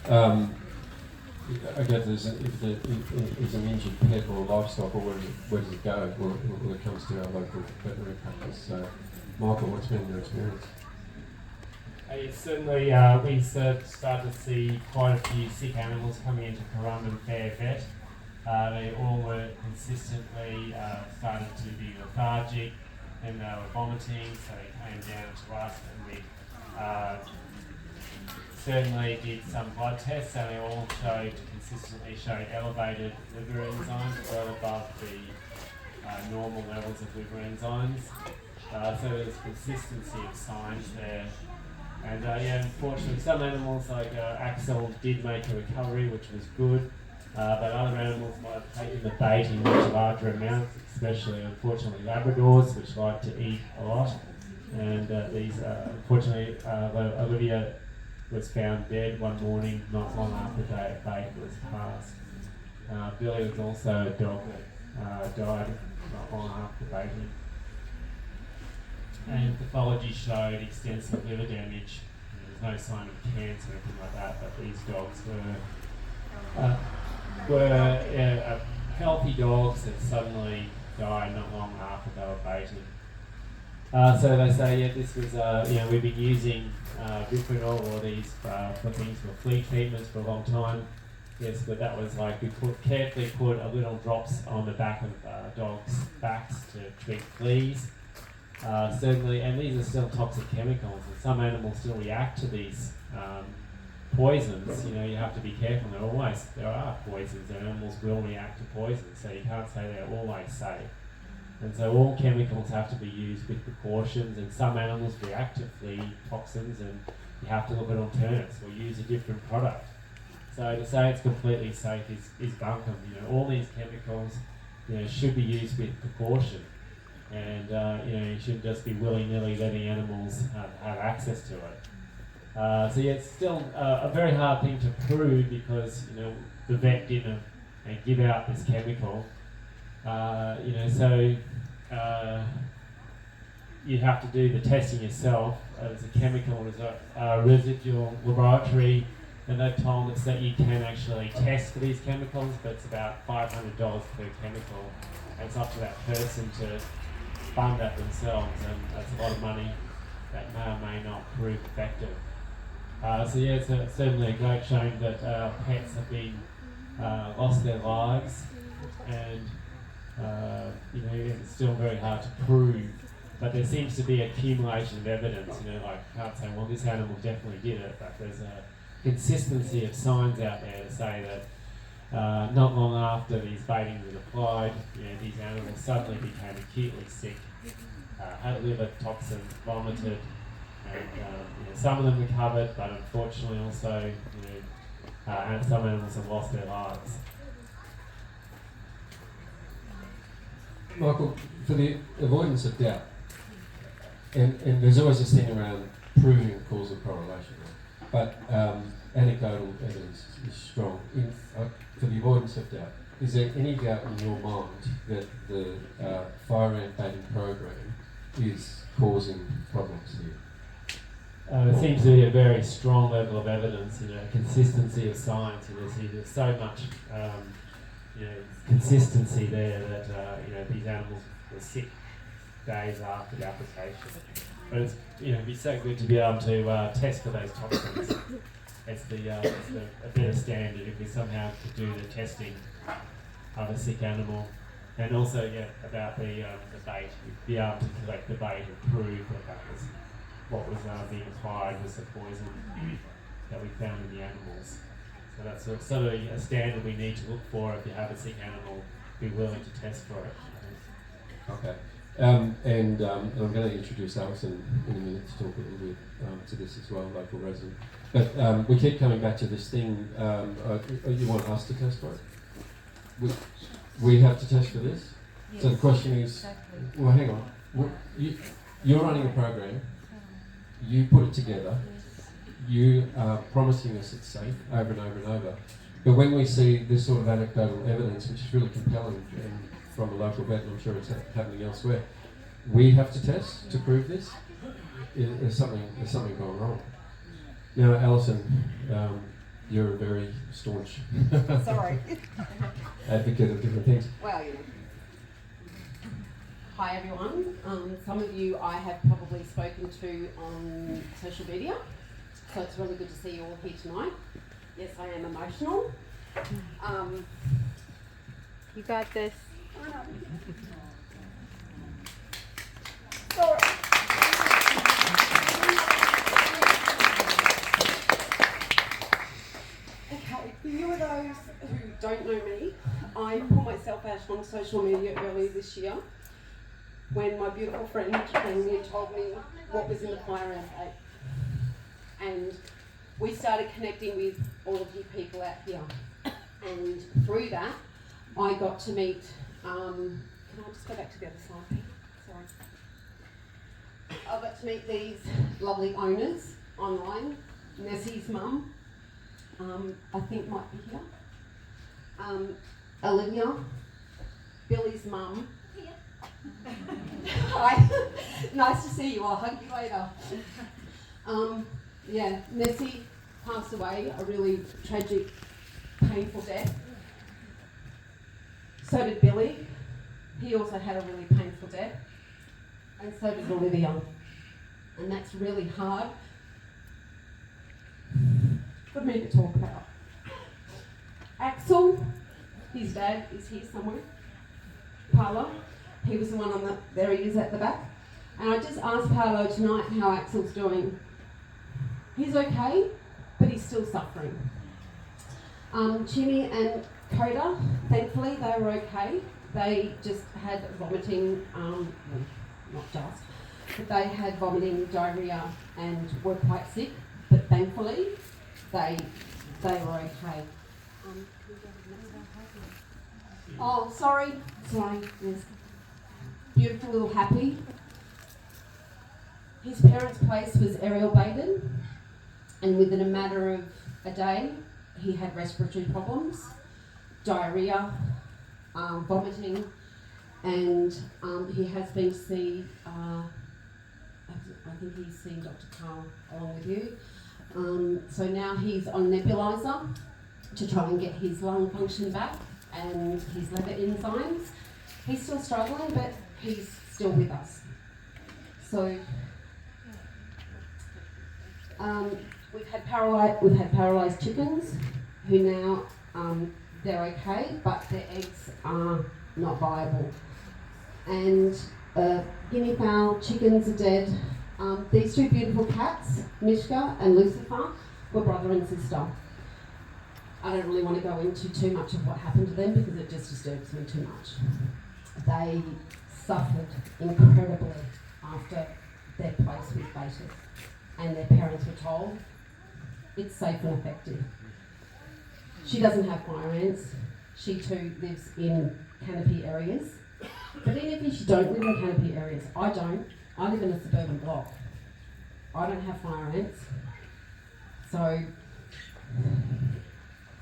I guess if it is an injured pet or livestock, or where does it go when it comes to our local veterinary practice? So, Michael, what's been your experience? Certainly, we started to see quite a few sick animals coming into Corumban Fair Vet. They all were consistently started to be lethargic, and they were vomiting, so they came down to us, and we certainly did some blood tests, and they all consistently showed elevated liver enzymes, well above the normal levels of liver enzymes. So there's consistency of signs there. And unfortunately, some animals like Axel did make a recovery, which was good, but other animals might have taken the bait in much larger amounts, especially, unfortunately, Labradors, which like to eat a lot. And unfortunately, Olivia was found dead one morning, not long after the bait was passed. Billy was also a dog that died not long after baiting. And pathology showed extensive liver damage. There was no sign of cancer or anything like that, but these dogs were healthy dogs that suddenly died not long after they were baited. So they say, this was, we've been using Biprinol or these for things for flea treatments for a long time. Yes, but that was like we carefully put a little drops on the back of dogs' backs to treat fleas. Certainly, and these are still toxic chemicals, and some animals still react to these poisons. You have to be careful. There are poisons, and animals will react to poisons, so you can't say they're always safe. And so all chemicals have to be used with precautions, and some animals react to flea toxins, and you have to look at alternatives or use a different product. So to say it's completely safe is bunkum. All these chemicals, should be used with precaution. And you shouldn't just be willy-nilly letting animals have access to it. So it's still a very hard thing to prove because the vet didn't give out this chemical. So you have to do the testing yourself. There's a chemical residual laboratory, and they've told us that you can actually test for these chemicals, but it's about $500 per chemical, and it's up to that person to fund that themselves, and that's a lot of money that may or may not prove effective. It's certainly a great shame that pets have been lost their lives, and it's still very hard to prove, but there seems to be accumulation of evidence. I can't say, well, this animal definitely did it, but there's a consistency of signs out there to say that not long after these baitings were applied, these animals suddenly became acutely sick, had liver toxins, vomited, and some of them recovered, but unfortunately also, and some animals have lost their lives. Michael, for the avoidance of doubt, and there's always this thing around proving causal correlation, but anecdotal evidence is strong. For the avoidance of doubt, is there any doubt in your mind that the fire ant baiting program is causing problems here? There seems to be a very strong level of evidence, consistency of science. There's so much, consistency there that these animals were sick days after the application. But it'd be so good to be able to test for those toxins. It's a better standard if we somehow could do the testing of a sick animal, and also about the bait. We'd be able to collect the bait and prove that was what was being applied was the poison that we found in the animals. So that's sort of a standard we need to look for if you have a sick animal. Be willing to test for it. Okay. And I'm going to introduce Alison in a minute to talk a little bit to this as well, local resident. But we keep coming back to this thing. You want us to test for it? We have to test for this? Yes. So the question is, exactly. Well, hang on. You're running a program. You put it together. You are promising us it's safe over and over and over. But when we see this sort of anecdotal evidence, which is really compelling, and from a local vet, and I'm sure it's happening elsewhere, we have to test to prove this. There's something going wrong. Now, Alison, you're a very staunch Sorry. advocate of different things. Well, you know. Hi everyone. Some of you I have probably spoken to on social media, so it's really good to see you all here tonight. Yes, I am emotional. You got this. Sorry. Okay, for you of those who don't know me, I put myself out on social media earlier this year when my beautiful friend came and told me what was in the fire ant. And we started connecting with all of you people out here. And through that, I got to meet, can I just go back to the other side, Pete? Sorry. I got to meet these lovely owners online. Nessie's mum, I think might be here. Olivia, Billy's mum. Hi, nice to see you. I'll hug you later. Yeah, Nessie passed away, a really tragic, painful death. So did Billy. He also had a really painful death. And so did Olivia. And that's really hard for me to talk about. Axel, his dad is here somewhere. Paolo, he was the one on the, there he is at the back. And I just asked Paolo tonight how Axel's doing. He's okay, but he's still suffering. Jimmy and Coda, thankfully they were okay. They just had vomiting, not just, but they had vomiting, diarrhea, and were quite sick. But thankfully, they were okay. Oh, sorry. Yes. Beautiful little Happy. His parents' place was Ariel Baden, and within a matter of a day, he had respiratory problems, diarrhea, vomiting, and he has been to see, I think he's seen Dr. Carl along with you. So now he's on nebulizer to try and get his lung function back and his liver enzymes. He's still struggling, but he's still with us. So we've had paralysed chickens who now they're okay, but their eggs are not viable. And guinea fowl chickens are dead. These two beautiful cats, Mishka and Lucifer, were brother and sister. I don't really want to go into too much of what happened to them because it just disturbs me too much. They suffered incredibly after their place was baited, and their parents were told it's safe and effective. She doesn't have fire ants. She too lives in canopy areas. But even if you don't live in canopy areas, I don't. I live in a suburban block. I don't have fire ants. So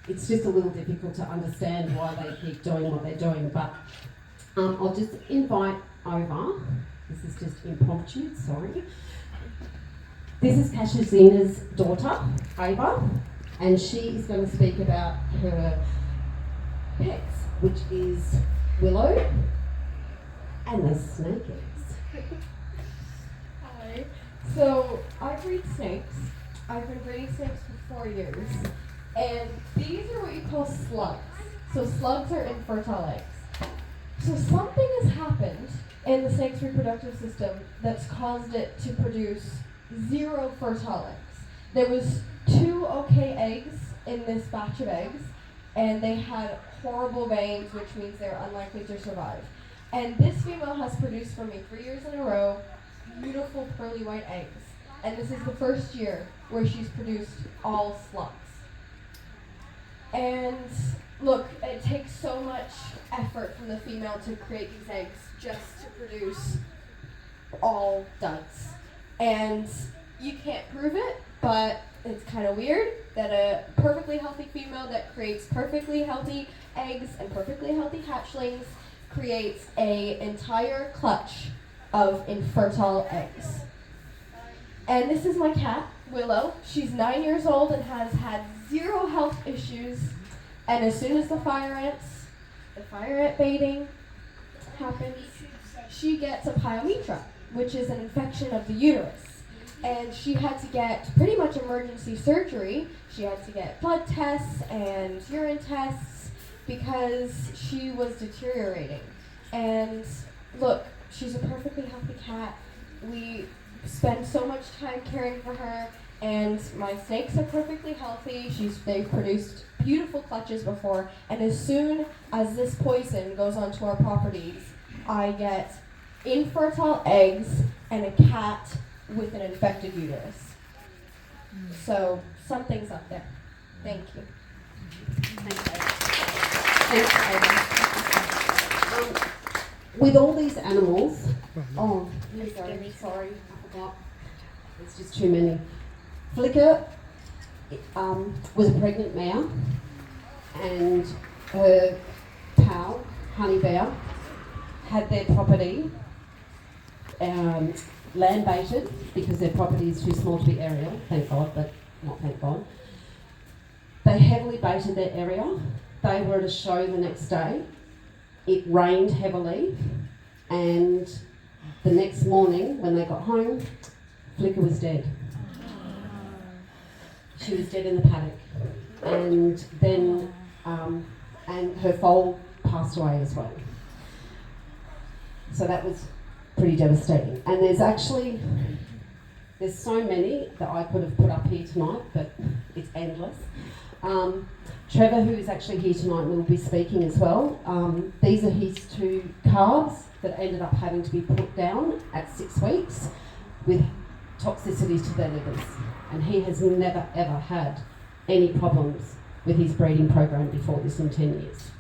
it's just a little difficult to understand why they keep doing what they're doing. But I'll just invite over. This is just impromptu, sorry. This is Kashazina's daughter, Ava, and she is going to speak about her pets, which is Willow and the snake eggs. Hi. So I breed snakes. I've been breeding snakes for 4 years. And these are what you call slugs. So slugs are infertile eggs. So something has happened in the snake's reproductive system that's caused it to produce 0 fertile eggs. There was 2 okay eggs in this batch of eggs, and they had horrible veins, which means they're unlikely to survive. And this female has produced for me 3 years in a row beautiful pearly white eggs. And this is the first year where she's produced all slugs. And look, it takes so much effort from the female to create these eggs just to produce all duds. And you can't prove it, but it's kind of weird that a perfectly healthy female that creates perfectly healthy eggs and perfectly healthy hatchlings creates an entire clutch of infertile eggs. And this is my cat, Willow. She's 9 years old and has had 0 health health issues, and as soon as the fire ant baiting happens, she gets a pyometra, which is an infection of the uterus. And she had to get pretty much emergency surgery. She had to get blood tests and urine tests because she was deteriorating. And look, she's a perfectly healthy cat. We spend so much time caring for her, and my snakes are perfectly healthy. They've produced beautiful clutches before, and as soon as this poison goes onto our properties, I get infertile eggs and a cat with an infected uterus. So something's up there. Thank you. Thanks, Ava. With all these animals, here we go. Sorry, I forgot. It's just too many. Flicker was a pregnant mare, and her pal, Honey Bear, had their property land baited because their property is too small to be aerial, thank God, but not thank God. They heavily baited their area. They were at a show the next day. It rained heavily, and the next morning when they got home, Flicker was dead. She was dead in the paddock, and then and her foal passed away as well. So that was pretty devastating. And there's so many that I could have put up here tonight, but it's endless. Trevor, who is actually here tonight, will be speaking as well. These are his 2 calves that ended up having to be put down at 6 weeks with toxicities to their livers. And he has never ever had any problems with his breeding program before this in 10 years.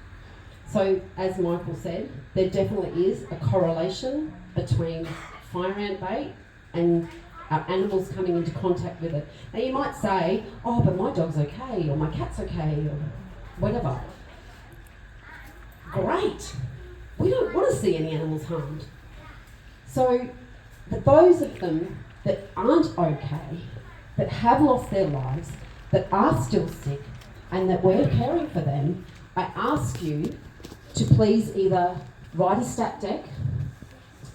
So, as Michael said, there definitely is a correlation between fire ant bait and our animals coming into contact with it. Now you might say, oh, but my dog's okay, or my cat's okay, or whatever. Great. We don't want to see any animals harmed. So, those of them that aren't okay, that have lost their lives, that are still sick, and that we're caring for them, I ask you to please either write a stat deck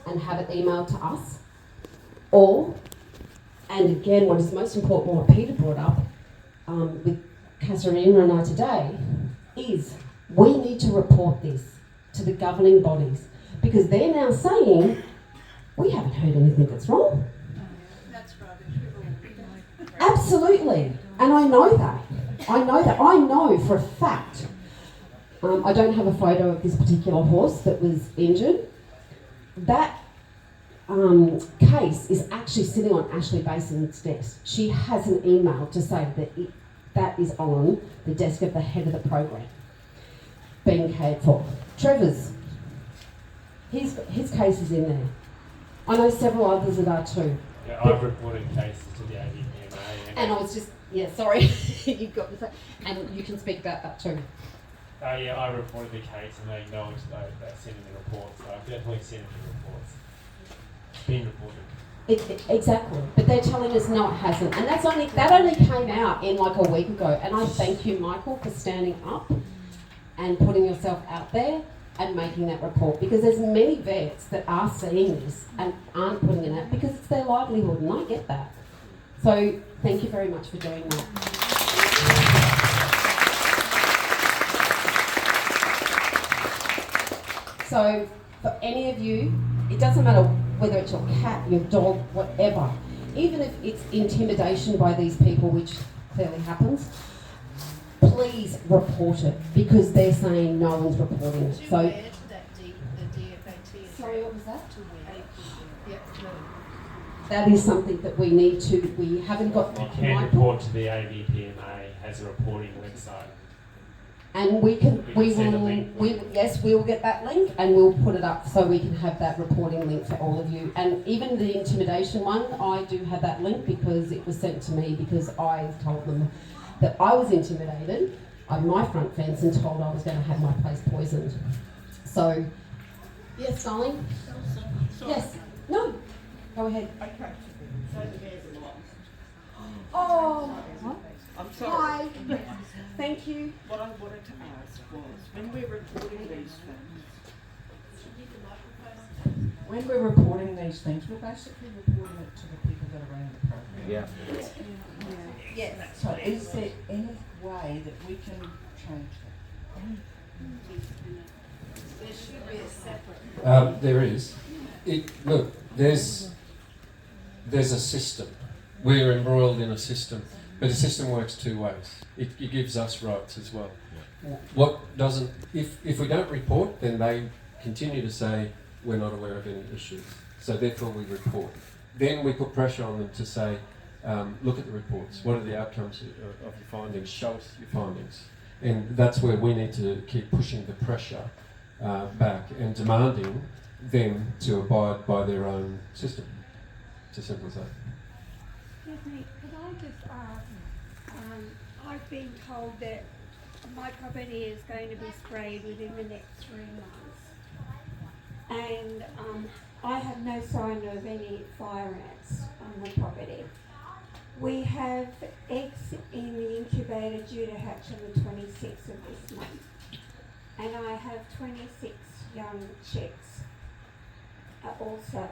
and have it emailed to us, or, and again, what is most important, what Peter brought up with Kasarina and I today, is we need to report this to the governing bodies, because they're now saying, we haven't heard anything that's wrong. That's rubbish. Absolutely, and I know that. I know for a fact. I don't have a photo of this particular horse that was injured. That case is actually sitting on Ashley Bason's desk. She has an email to say that that is on the desk of the head of the program, being cared for. Trevor's, his case is in there. I know several others that are too. Yeah, I've reported cases to the AVPMA. And I was just, sorry, you got this, and you can speak about that too. Yeah, I reported the case and they acknowledged that they're sending the reports. So I've definitely sent the reports. It's been reported. Exactly, but they're telling us no, it hasn't, and that only came out in like a week ago. And I thank you, Michael, for standing up and putting yourself out there and making that report, because there's many vets that are seeing this and aren't putting it out because it's their livelihood, and I get that. So thank you very much for doing that. So for any of you, it doesn't matter whether it's your cat, your dog, whatever, even if it's intimidation by these people, which clearly happens, please report it, because they're saying no one's reporting it. So, To that the DFAT. sorry, what was that? To wear. Yep, no. That is something that we need to, we haven't got. You can report to the AVPMA as a reporting website. And we We send a link. yes, we will get that link and we'll put it up so we can have that reporting link for all of you. And even the intimidation one, I do have that link because it was sent to me because I told them that I was intimidated on my front fence and told I was going to have my place poisoned. So, yes, darling? Yes. No. Go ahead. Okay. So the bears are lost. Oh, I'm sorry. hi. Thank Thank you. What I wanted to ask was, when we're reporting these things, we're basically reporting it to the people that are running the program. Yeah. Yes. So is there any way that we can change that? There should be a separate. There is. Look, there's a system. We're embroiled in a system, but the system works two ways. It gives us rights as well. What doesn't? If we don't report, then they continue to say we're not aware of any issues. So therefore we report. Then we put pressure on them to say, look at the reports. What are the outcomes of your findings? Show us your findings. And that's where we need to keep pushing the pressure back and demanding them to abide by their own system. It's as simple as that. Excuse me, could I just ask, I've been told that my property is going to be sprayed within the next 3 months. And I have no sign of any fire ants on the property. We have eggs in the incubator due to hatch on the 26th of this month. And I have 26 young chicks also.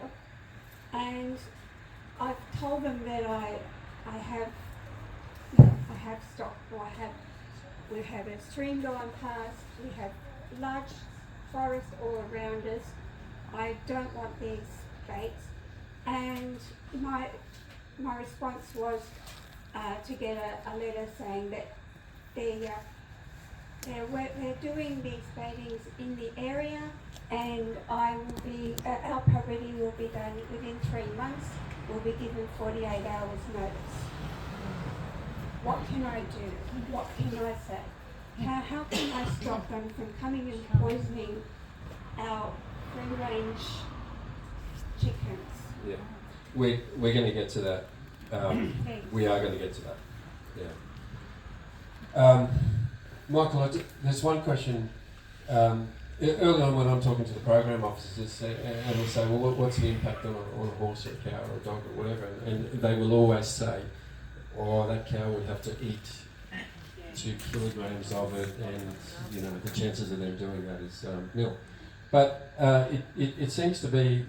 And I've told them that I have stock, or we have a stream going past, we have large forest all around us. I don't want these gates. And my response was to get a letter saying that they're doing these baitings in the area, and our property will be done within 3 months. We'll be given 48 hours notice. What can I do? What can I say? How can I stop them from coming and poisoning our free-range chickens? Yeah, we're going to get to that. Thanks. We are going to get to that. Yeah. Michael, there's one question. Early on, when I'm talking to the program officers, and we say, "Well, what's the impact on a horse or a cow or a dog or whatever?" And they will always say, "Oh, that cow would have to eat 2 kilograms of it, and the chances of them doing that is nil." But it seems to be,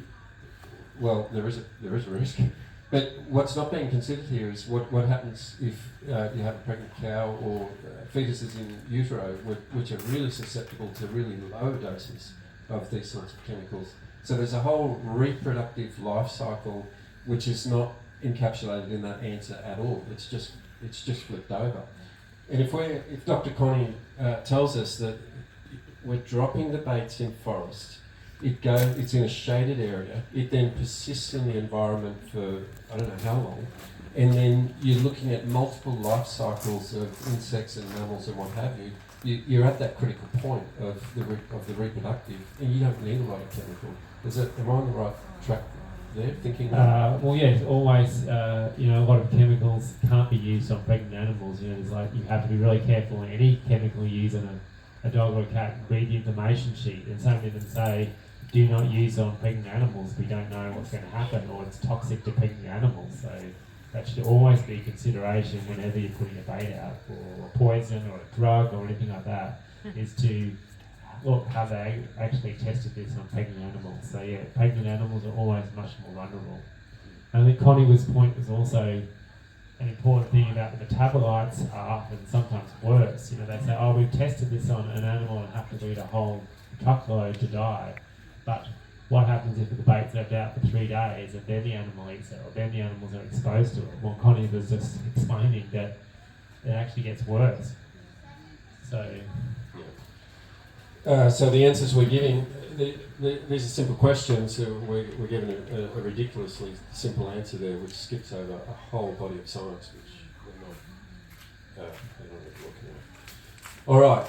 well, there is a risk. But what's not being considered here is what happens if you have a pregnant cow or fetuses in utero, which are really susceptible to really low doses of these sorts of chemicals. So there's a whole reproductive life cycle which is not encapsulated in that answer at all. It's just flipped over. And if Dr. Connie tells us that we're dropping the baits in forest, it's in a shaded area, it then persists in the environment for I don't know how long, and then you're looking at multiple life cycles of insects and mammals and what have you. You're at that critical point of the reproductive, and you don't need a lot of chemical. Am I on the right track there, thinking? Well, yes, always. A lot of chemicals can't be used on pregnant animals. There's you have to be really careful. Any chemical you use on a dog or a cat, read the information sheet, and some of them say, do not use on pregnant animals. We don't know what's going to happen, or it's toxic to pregnant animals. So that should always be a consideration whenever you're putting a bait out, or a poison or a drug or anything like that, is to look how they actually tested this on pregnant animals. So yeah, pregnant animals are always much more vulnerable. And I think Connie's point was also an important thing about the metabolites are often sometimes worse. They say, oh, we've tested this on an animal and have to eat a whole truckload to die. But what happens if the bait's left out for 3 days and then the animal eats it, or then the animals are exposed to it? Well, Connie was just explaining that it actually gets worse. So, so the answers we're giving, these are simple questions, so we're giving a ridiculously simple answer there, which skips over a whole body of science, which we're not looking at. All right.